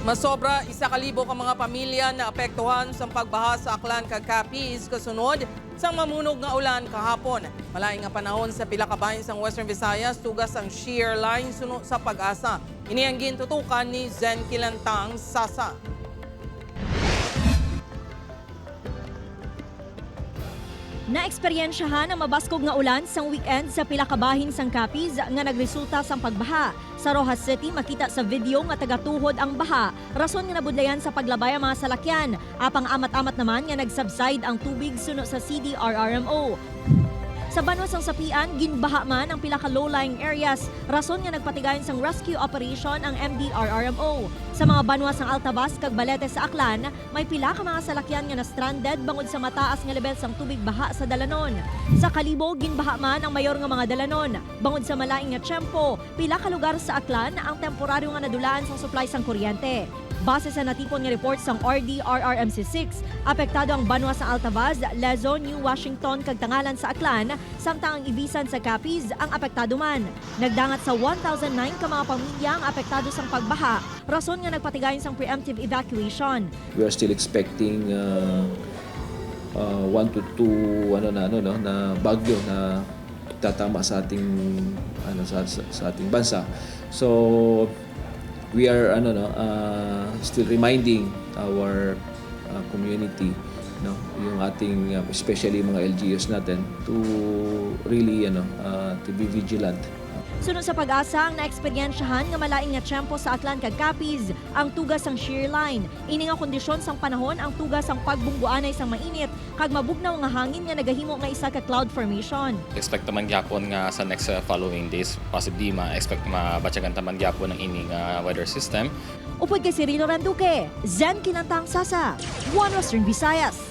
Masobra 1,000 ka mga pamilya na apektuhan sa pagbaha sa Aklan kag Capiz kasunod sang mamunog nga ulan kahapon. Malaing nga panahon sa pila ka bahin sang Western Visayas tugas ang shear line suno sa pag-asa. Ini ang gintutukan ni Zen Kilantang Sasa. Naeksperyensyahan ang mabaskog nga ulan sang weekend sa pila ka bahin sang Capiz nga nagresulta sang pagbaha. Sa Rojas City makita sa video nga tagatuhod ang baha, rason nga nabudlayan sa paglabay ang mga salakyan. Apang amat-amat naman nga nagsubside ang tubig suno sa CDRRMO. Sa Banwa sang Sapian, ginbaha man ang pila ka low-lying areas, rason nga nagpatigayon sang rescue operation ang MDRRMO. Sa mga banwa sang Altabas kag Balete sa Aklan, may pila ka mga salakyan nga na-stranded bangod sa mataas nga level sang tubig baha sa dalanon. Sa Kalibo, ginbaha man ang mayor nga mga dalanon. Bangod sa malaing nga tiyempo, pila ka lugar sa Aklan ang temporaryo nga nadulaan sang supply sang kuryente. Base sa natipon nga report sang RDRRMC6, apektado ang banwa sa Altavaz, Lezo, New Washington kag Tangalan sa Aklan, samtang ang Ibisan sa Capiz ang apektado man. Nagdangat sa 1,009 ka mga pamilya ang apektado sang pagbaha, rason nga nagpatigayon sang preemptive evacuation. We are still expecting 1 to 2 na bagyo na tatama sa ating sa ating bansa. So we are still reminding our community, yung ating especially mga LGUs natin to really to be vigilant. Sunod sa pag-asa, ang naeksperyensyahan nga malaing nga tiyempo sa Aklan kag Capiz ang tugas sang shear line. Ini nga kondisyon sang panahon ang tugas sang pagbungguanay sang mainit kag mabugnaw nga hangin nga nagahimo nga isa ka cloud formation. Expect naman gyapon nga sa next following days possibly ma-expect mabatyagan taman gyapon ng ining weather system. Upod kay Cirilo Randuque, Zen Kilantang Sasa, One Western Visayas.